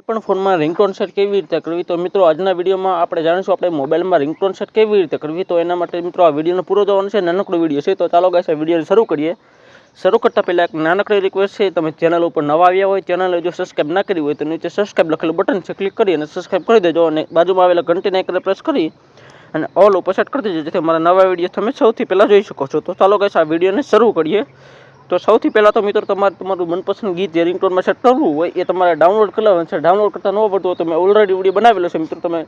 કોઈપણ ફોનમાં ringtone set કેવી રીતે કરવી, તો મિત્રો આજના વિડીયોમાં આપણે જાણીશું આપણે મોબાઈલમાં રિંગટોન સેટ કેવી રીતે કરવી। તો એના માટે મિત્રો આ વિડીયોનો પૂરો જોવાનો છે, નાનકડો વિડીયો છે। તો ચાલો ગાઈસ આ વિડીયોને શરૂ કરીએ। શરૂ કરતાં પહેલાં એક નાનકડી રિક્વેસ્ટ છે, તમે ચેનલ ઉપર નવા આવ્યા હોય, ચેનલ જો સબસ્ક્રાઈબ ના કરી હોય તો નીચે સબસ્ક્રાઈબ લખેલું બટન છે, ક્લિક કરી અને સબસ્ક્રાઈબ કરી દેજો અને બાજુમાં આવેલા ઘંટીના આઇકનને પ્રેસ કરી અને ઓલ ઉપર સેટ કરી દેજો, જેથી અમારા નવા વિડીયો તમે સૌથી પહેલાં જોઈ શકો છો। તો ચાલો ગાઈસ આ વિડીયોને શરૂ કરીએ। તો સૌથી પહેલાં તો મિત્રો તમારું મનપસંદ ગીત જે રિંગટોનમાં સેટ કરવું હોય એ તમારે ડાઉનલોડ કરી લેવાનું છે। ડાઉનલોડ કરતા ન આવડતું હોય તો મેં ઓલરેડી વિડીયો બનાવેલો છે મિત્રો, તમે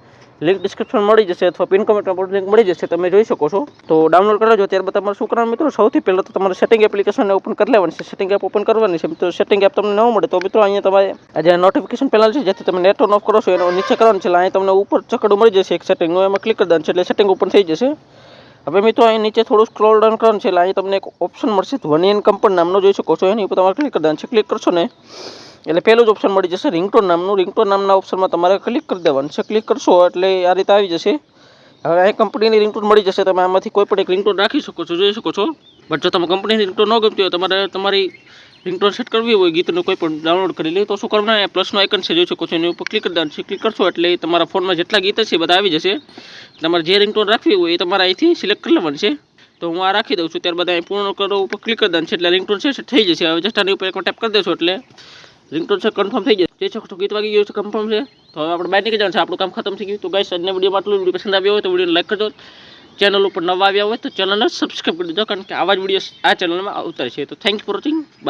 લિંક ડિસ્ક્રિપ્શન મળી જશે અથવા પિન કમેન્ટમાં પણ લિંક મળી જશે, તમે જોઈ શકો છો। તો ડાઉનલોડ કરી લેજો। ત્યારબાદ તમારે શું કરવાનું મિત્રો, સૌથી પહેલાં તો તમારે સેટિંગ એપ્લિકેશનને ઓપન કરી લેવાની છે। સેટિંગ એપ ઓપન કરવાની છે મિત્રો। સેટિંગ એપ તમને ન મળે તો મિત્રો અહીંયા તમારે આ જે નોટિફિકેશન પેનલ છે જેથી તમે નેટ ઓન ઓફ કરો છો એનો નીચે કરવાનું છે, અહીંયા તમને ઉપર ચકડું મળી જશે એક સેટિંગનું, એમાં ક્લિક કરી દેવાનું છે એટલે સેટિંગ ઓપન થઈ જશે। હવે મિત્રો અહીં નીચે થોડું સ્ક્રોલ ડાઉન કરવાનું છે એટલે અહીં તમને એક ઓપ્શન મળશે વનિયન કંપની નામનો, જોઈ શકો છો, એની ઉપર તમારે ક્લિક કરી દેવાનું છે। ક્લિક કરશો ને એટલે પહેલું જ ઓપ્શન મળી જશે રિંગટોન નામનું। રિંગટોન નામના ઓપ્શનમાં તમારે ક્લિક કરી દેવાનું છે। ક્લિક કરશો એટલે આ રીતે આવી જશે। હવે અહીં કંપનીની રિંગટોન મળી જશે, તમે આમાંથી કોઈ પણ એક રિંગટોન રાખી શકો છો, જોઈ શકો છો। બટ જો તમે કંપનીની રિંગટોન ન ગમતી હોય, તમારે તમારી રિંગટોન સેટ કરવી હોય ગીતનું કોઈ પણ ડાઉનલોડ કરી લે તો શું કરવાનું, એ પ્લસનો આઇકન છે, જોઈ શકો છો, એની ઉપર ક્લિક કરી દેવાનું છે। ક્લિક કરશો એટલે તમારા ફોનમાં જેટલા ગીત છે બધા આવી જશે। તમારે જે રિંગટોન રાખવી હોય એ તમારે અહીંથી સિલેક્ટ કરી લેવાની છે। તો હું આ રાખી દઉં છું। ત્યારબાદ અહીં પૂર્ણ કરો ઉપર ક્લિક કરી દેવાનું છે એટલે રિંગટોન છે થઈ જશે। હવે જસ્ટ આની ઉપર એક ટેપ કરી દેશો એટલે રિંગટોન છે કન્ફર્મ થઈ જશે, જોઈ શકો છો, ગીત વાગી ગયું છે, કન્ફર્મ છે। તો હવે આપણે બહાર નીકળી જવાનું છે, આપણું કામ ખતમ થઈ ગયું। તો ગાઈસ આજના વિડીયોમાં આટલું। વિડીયો પસંદ આવ્યો હોય તો વિડીયોને લાઈક કરજો, ચેનલ ઉપર નવા આવ્યા હોય તો ચેનલને સબસ્ક્રાઈબ કરી દેજો, કારણ કે આવા જ વિડીયો આ ચેનલમાં આવતા છે। તો thank you for watching, by.